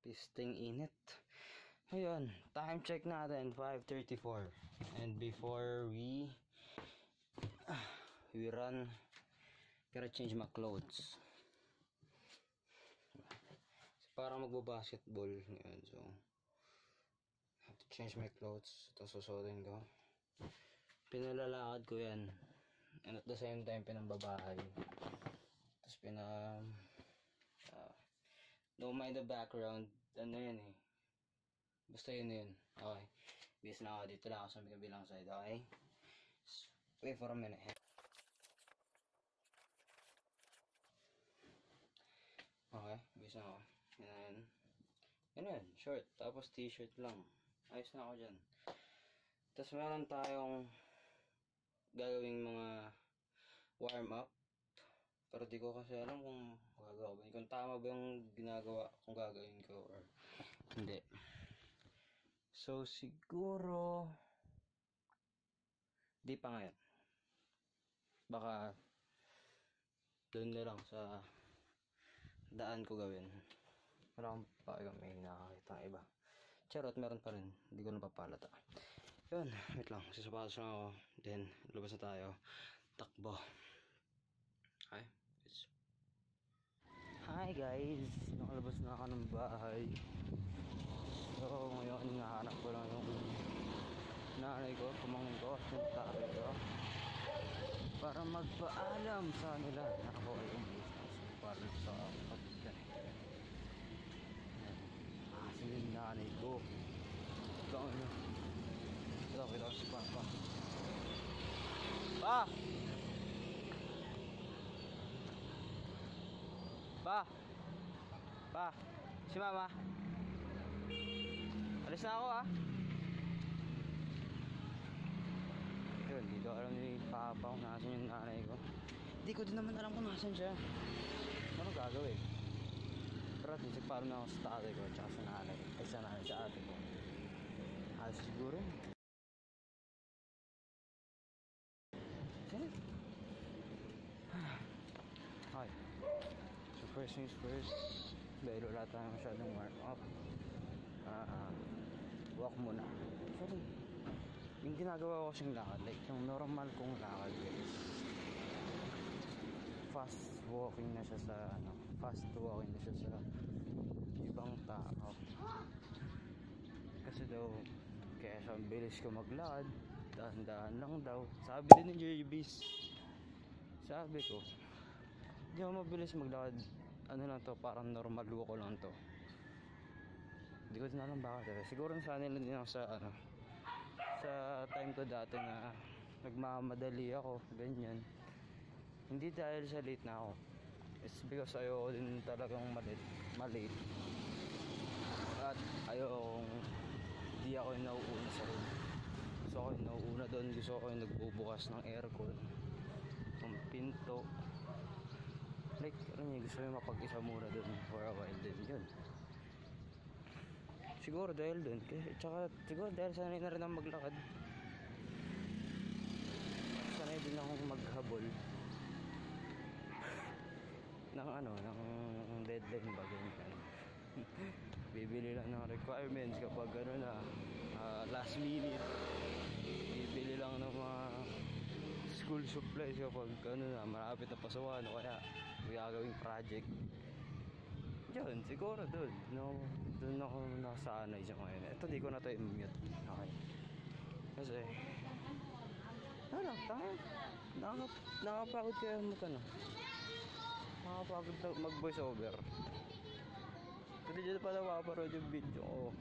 Pisting init. Ayun, time check natin 5:34. And before we run, gotta change my clothes. So, parang magbabasketball ngayon, so have to change my clothes. Ito susuotin ko. Pinalalakad ko yan, and at the same time pinambabahay. Tapos don't mind the background. Ano yan eh, basta yun. Okay, bis na ako. Dito lang ako sa kabilang side. Okay, wait for a minute. Okay, bis na ako. Yan, short, tapos t-shirt lang. Ayos na ako dyan. Tapos meron tayong gagawing mga warm up, pero di ko kasi alam kung gagawin, kung tama ba yung ginagawa kung gagawin ko or hindi. So siguro di pa ngayon, baka doon na lang sa daan ko gawin. Wala akong pakialam, may nakakita iba. Charot, meron pa rin, hindi ko napapalata. Yun, wait lang, sasapatos na ako, then labas na tayo, takbo. Hi, hi guys, nakalabas na ako ng bahay. So ngayon, nahanap ko lang yung nanay ko, pamangkin ko, yung tatay ko, para magpaalam sa nila na ako ay business para sa pagkain. Kasi yung nanay ko, ito kita ko si Papa. Pa, si Mama. Alis na ako Yun, di ko alam ni Papa kung nasan yung nanay ko. Di ko din naman alam kung nasan siya. Ano gagawin? Pero at least nagpaalam na ako sa tatay ko at saka sa nanay. Ay sa nanay, sa ate ko. Siguro. Saan? Okay. So first things first, dahil wala tayo masyadong warm up, walk muna. Sorry, yung ginagawa ko kasing lakad, like yung normal kong lakad guys, fast walking na siya sa ibang tao. Kasi daw, kaya sa bilis ko maglakad, dahan-dahan lang daw, sabi din ni JB's. Sabi ko, hindi ako mabilis maglakad, ano lang to, parang normal walk ko lang to. Hindi ko din alam bakit siguro nasanay lang din ako sa time ko dati na nagmamadali ako, ganyan. Hindi dahil sa late na ako, it's because ayoko din talagang malate at ayoko hindi ako yung nauuna sa room. Gusto ko yung nauuna doon, gusto ko yung nagbubukas ng aircon, ng pinto, like gusto yung mapag-isa muna doon for a while din. Yun, siguro dahil doon, tsaka siguro dahil sanay na rin ang maglakad, sanay din akong maghabol ng deadline ba, ganyan. Bibili lang ng requirements kapag last minute. Bibili lang ng mga school supplies kapag malapit na pasukan o kaya may gagawing project. Yun, siguro doon ako nasanay sa ngayon. Ito, di ko na ito i-mute. Okay, kasi nakapagod kaya nakapagod mag voice over. Kasi dito pa napaparod yung video ko.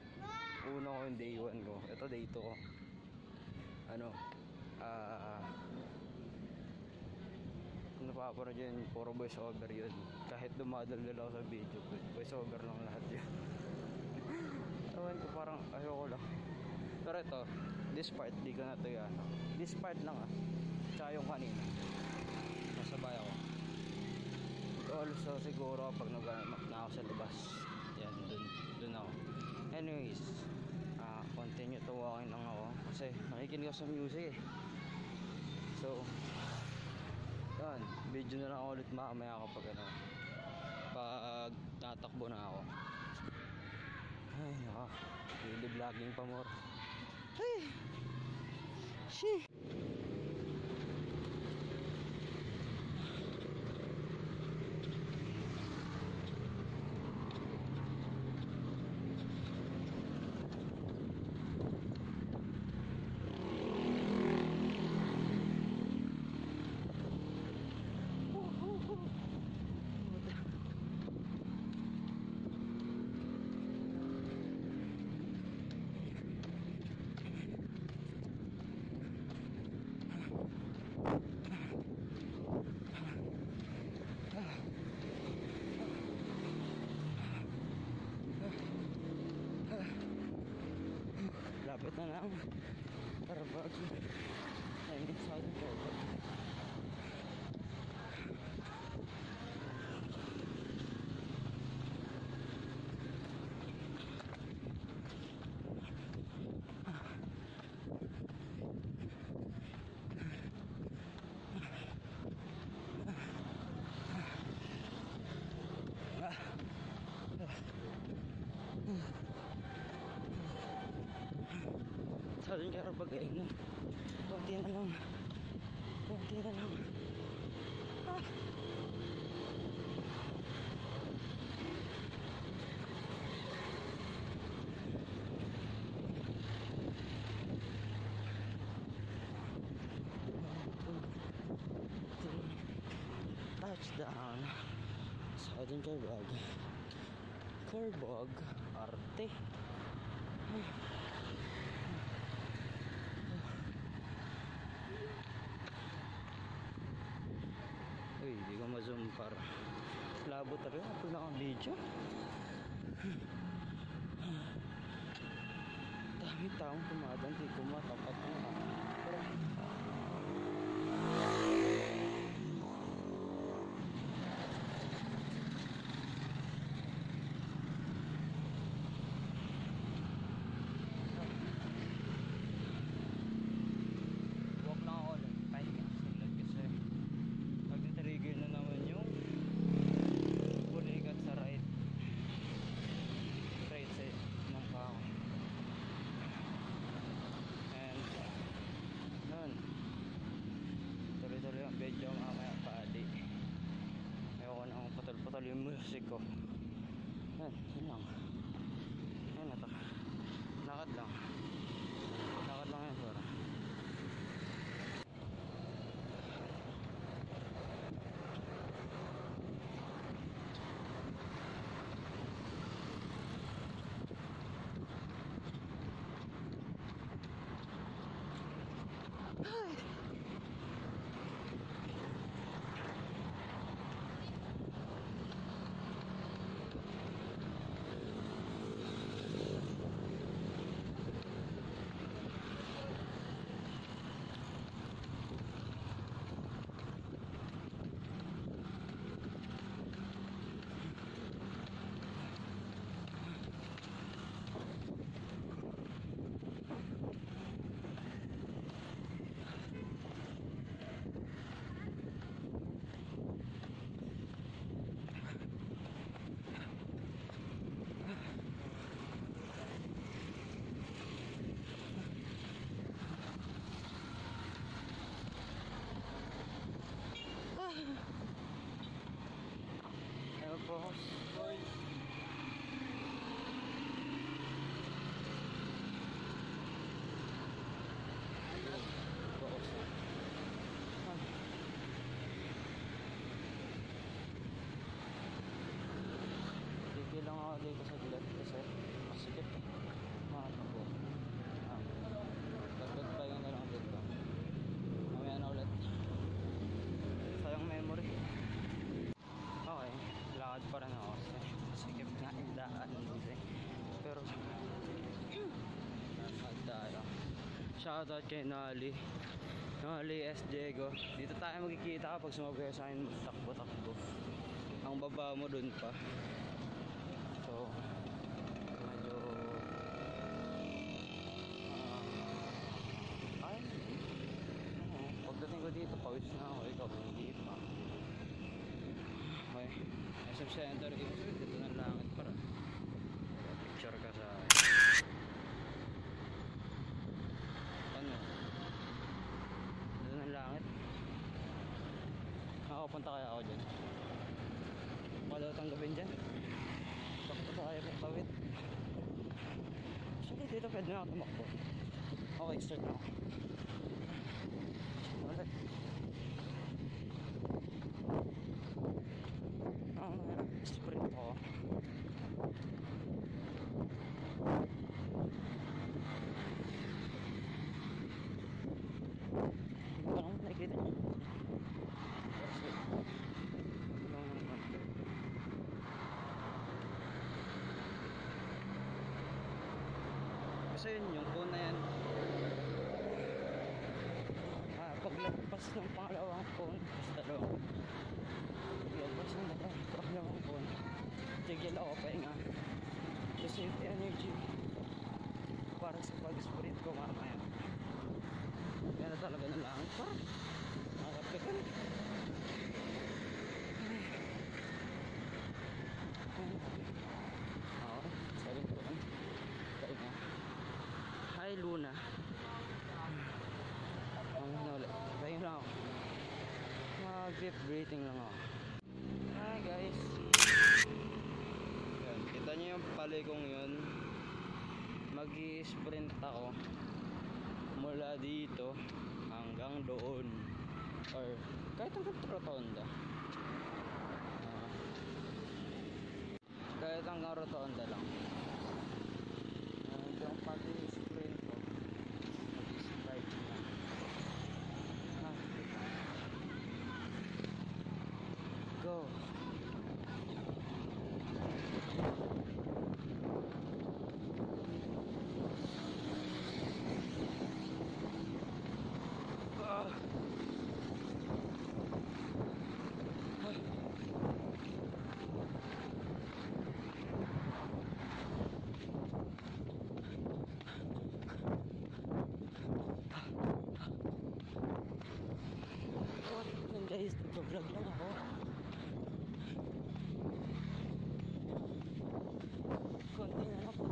Una ko yung day 1 ko, ito day 2 ko. Napaparod yun, puro voice over yun. Kahit dumadaldal ako sa video, voice over lang lahat yun. Ewan ko, parang ayoko lang. Pero ito, this part, di ko na ito yan. This part lang tsaka yung kanina, nasabay ako. Also siguro pag nag-map na ako sa labas, yan, dun ako. Anyways, continue to walking lang ako kasi nakikinig ako sa music so yan, video na lang ako ulit mamaya kapag pag tatakbo na ako. Ay, naka. Daily vlogging pa more. Ay! Shee! Lapit na lang. Carbag. Ay, sa ating carbag. Sa ating carbag ay na. Kunti na lang. Kunti na lang. Ah. Touchdown sa ating carbag. Carbag arte. Uy, di ko ma-zoom para labo talaga pag naka-video. Dami taong tumadang, di ko matapat na. Walk lang ako ulit. Pahinga. Sulat kasi magti-trigger na naman yung bulikat sa right side ng pako. And nun, tuloy-tuloy ang video mamaya paadi. Ayoko na akong patol-patol yung music ko. Yun lang. Ayun na to. Lakad lang yan para focus. Tigil lang ako dito sa gilid kasi masikip mga tabo. Dagdag pa yung na lang dito. Mamaya na ulit. Sayang memory. Okay, lakad pa rin ako kasi masikip nga yung daan dito. Pero lakad tayo. Shoutout kay Nali S. Diego. Dito tayo magkikita kapag sumabay sa akin takbo-takbo. Ang baba mo dun pa. So medyo pagdating ko dito pawis na ako. Ikaw hindi pa. Okay, SM Center dito ng langit para picture ka sa Punta kaya ako dyan. Wala tanggapin dyan. Bakit tayo magtawid? Actually dito pwede na ako tumakbo. Okay, start na ako. Ulit. Sprint ako. Parang nakikita niyo. Kasi yun yung cone na yan. Paglagpas ng pangalawang cone, tapos dalawang. Paglagpas ng pangalawang cone, tigil ako pahinga. To save energy para sa pag-sprint ko mamaya. Yan na talaga na lang. Nakakapitan. Oo, sabi ko lang. Pahinga. Hi Luna. Ano ulit? Pahinga lang ako. Mag-deep breathing lang ako. Hi guys. Yan, kita nyo yung palikong yun. Mag-i-sprint ako mula dito hanggang doon, or kahit hanggang rotonda. Kahit hanggang rotonda lang. Yung pag-i-sprint ko, mag-i-start na. Go. Guys, nagpa-vlog lang ako. Konti na ako.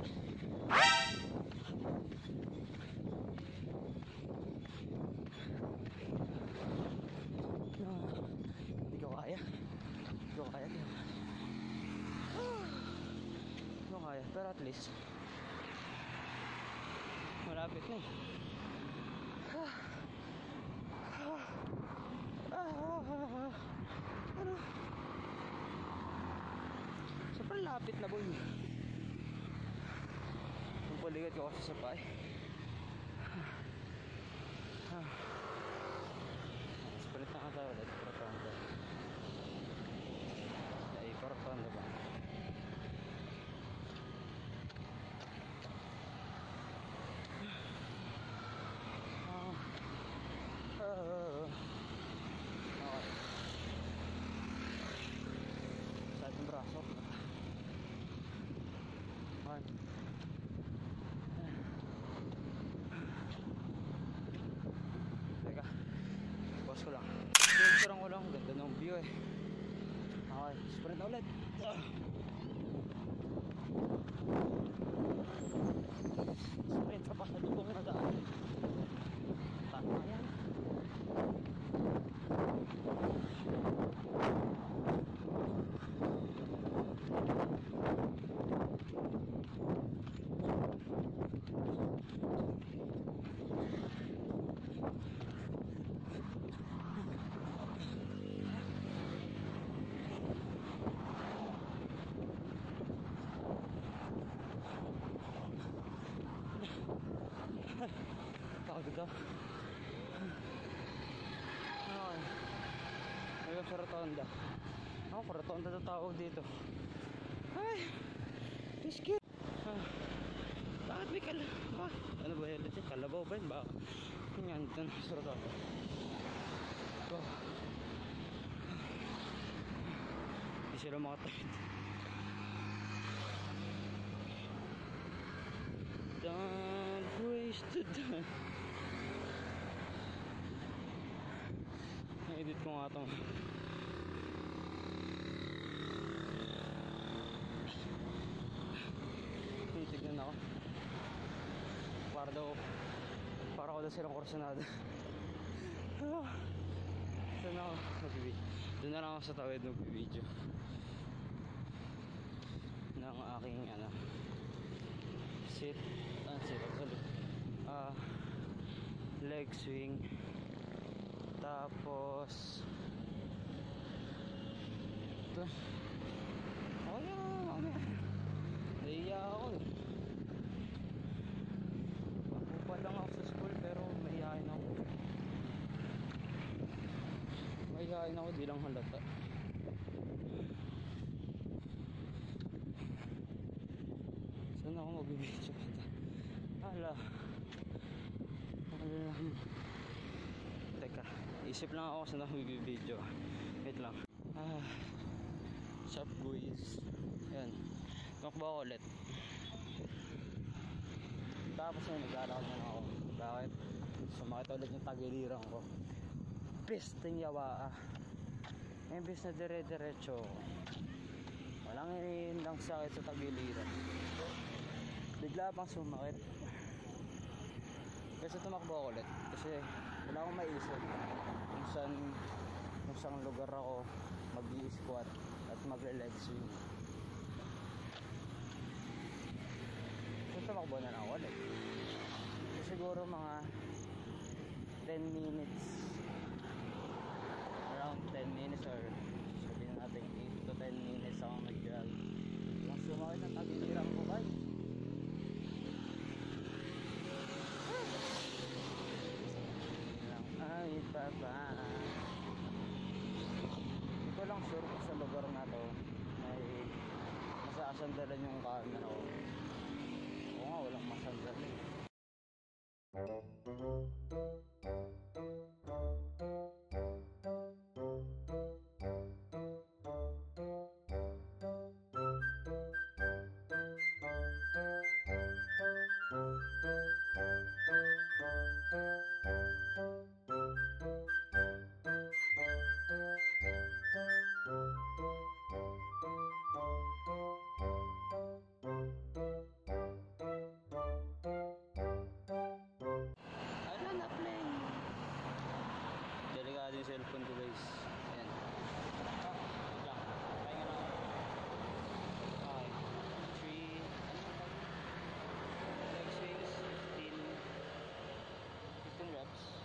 Hindi ko kaya. Hindi ko kaya. Hindi ko kaya. Pero at least malapit na eh. Ano? Sobrang lapit na boy. Ang paligat ko kasi sa pay. Sprint na ka tayo ulit. Rotonda. Ay, rotonda ba? Sa ating braso. Teka, pause ko lang. Picturean ko lang, ganda ng view eh. Okay, sprint na ulit. Sprint sa pasalubong na daan. Tama yan. Tawag ito. Okay. Ngayon sa rotonda. Ako, rotonda ito tawag dito. Ay! Biscuit! Bakit may kalabaw? Ano ba yun? Kalabaw ba yun? Baka yan, dito na sa rotonda. Ito. Hindi sila makatawid. Don't waste the time. Na-edit ko nga itong tinitignan ako para ako daw silang kursunada. Saan ako mag-video? Doon na lang ako sa tawid mag-video ng aking sit leg swing. Tapos ito, oh yeah, naiya ako eh. Napupa lang ako sa school pero mahihain ako, di lang halata. Saan ako magbibidyo kita? Hala, teka, isip lang ako saan ako magbibidyo. Wait lang. Sup guys, yan, tumakbo ako ulit. Tapos yun, naglalakad na ako. Bakit? Sumakit ulit yung tagiliran ko. Pisting yawa. Imbis na dire-diretso, walang lang sakit sa tagiliran, bigla pang sumakit. Kasi tumakbo ako ulit kasi wala akong maisip kung saan lugar ako mag-i-squat at magle-leg swing. So tumakbo na lang ako ulit. So, siguro mga 10 minutes, around 10 minutes or sabihin natin 8 to 10 minutes ako nag-jog. Ang sumakit ng tagiliran ko guys. Ay baba. Hindi ko lang sure kung sa lugar na to may masasandalan yung camera ko. Oo nga, walang masandalan. Delikado yung cellphone ko guys. Ayan. Wait lang. Pahinga lang ako. Okay. 3 leg swings, 15 reps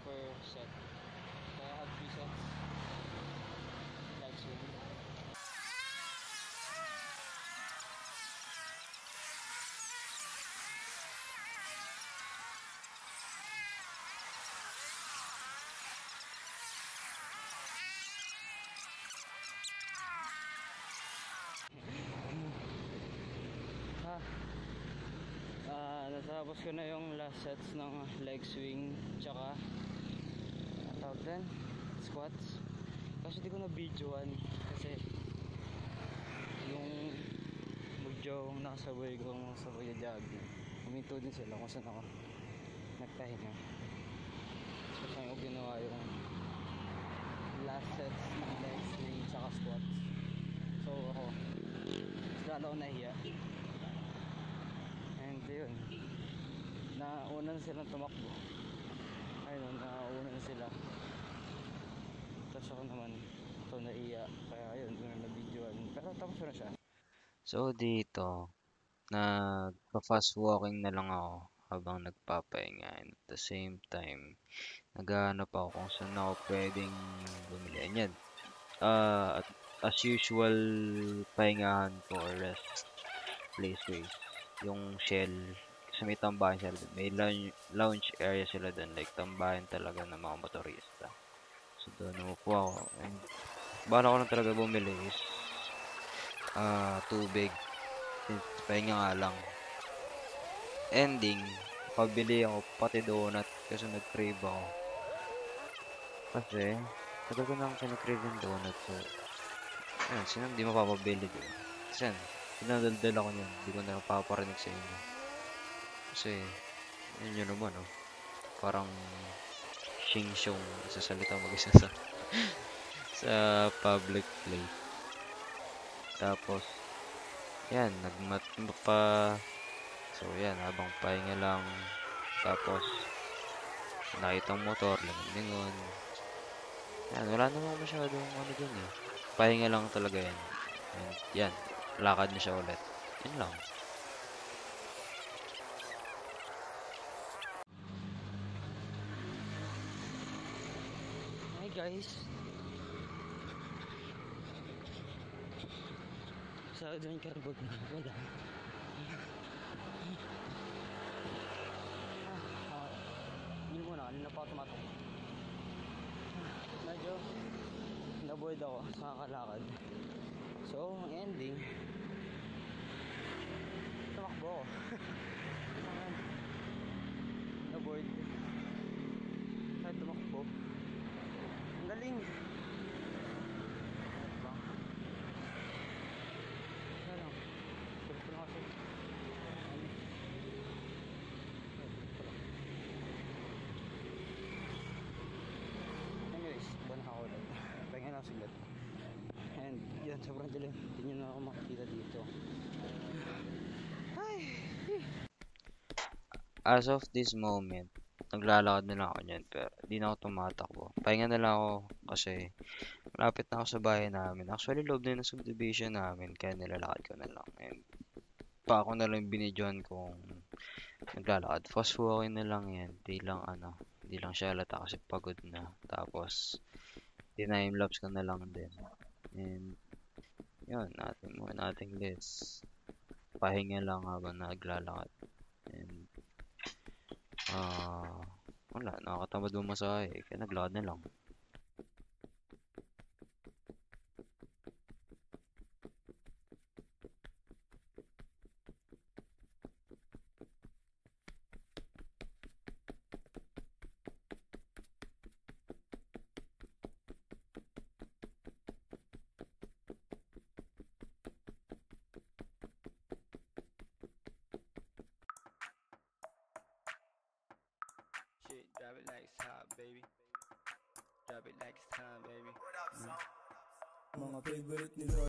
per set. So I have 3 sets leg swing. Natapos ko na yung last sets ng leg swing tsaka tawag din, squats. Kasi di ko na videoan kasi yung video nakasabay kong sabay jogging, huminto din sila kung saan ako nagpahinga. So saan ko ginawa yung last sets ng leg swing tsaka squats. So ako mas lalo ako nahiya. And yun, nauna na silang tumakbo. Ayun, nauna na sila. Tapos ako naman ito naiya, kaya ayun, doon na videoan. Pero tapos na siya. So dito, nagpa-fast walking na lang ako habang nagpapahinga, and at the same time, naghahanap ako kung saan ako pwedeng bumili. Ayan. At as usual, pahingahan ko or rest place ko is yung Shell. Kasi may tambahan sila doon. May lounge area sila doon. Like tambahan talaga ng mga motorista. So doon umupo ako. And bala ko na talaga bumili is tubig. Since pahinga nga lang. Ending, pabili ako pati donut kasi nag-crave ako. Kasi, tagal ko na ako nag-crave yung donut. So, ayun, sino hindi mapapabili doon? Kasi yan, pinadaldal ako niyan. Hindi ko na napaparinig sa inyo. Kasi, yun yun naman, oh. Parang shing-shong sa salita mag-isa sa public place. Tapos, yan, pa. So, yan, habang pahinga lang. Tapos, nakita ang motor, lingon-lingon. Yan, wala namang masyadong ano dun eh. Pahinga lang talaga yan. And yan, lakad na siya ulit. Yun lang. Hi guys. Sa adventure boat na wala. Yun muna, kanina pa ako tumatok. Medyo naboard ako sa kakalakad. So, ang ending, tumakbo ako. Naboard. Kahit tumakbo. Ang galing. Diba? Kaya lang. Gusto na kasi. Anyways, buwan ako ulit. Pahinga lang saglit. And yun, sobrang dilim. Hindi nyo na ako makikita dito. Ay! As of this moment, naglalakad na lang ako niyan pero di na ako tumatakbo. Pahinga na lang ako kasi malapit na ako sa bahay namin. Actually, loob na yun ng subdivision namin kaya nilalakad ko na lang. And pa ako na lang binidyohan kung naglalakad. Fast walking na lang yan. Di lang siya halata kasi pagod na. Tapos, time-lapse ko na lang din. And, yun, ating list. Pahinga lang habang naglalakad. And, ah, wala, nakakatamad bumasahe. Kaya naglakad na lang. Shit, drop it like it's hot, baby. Drop it like it's time, baby. Mga favorite ni Lord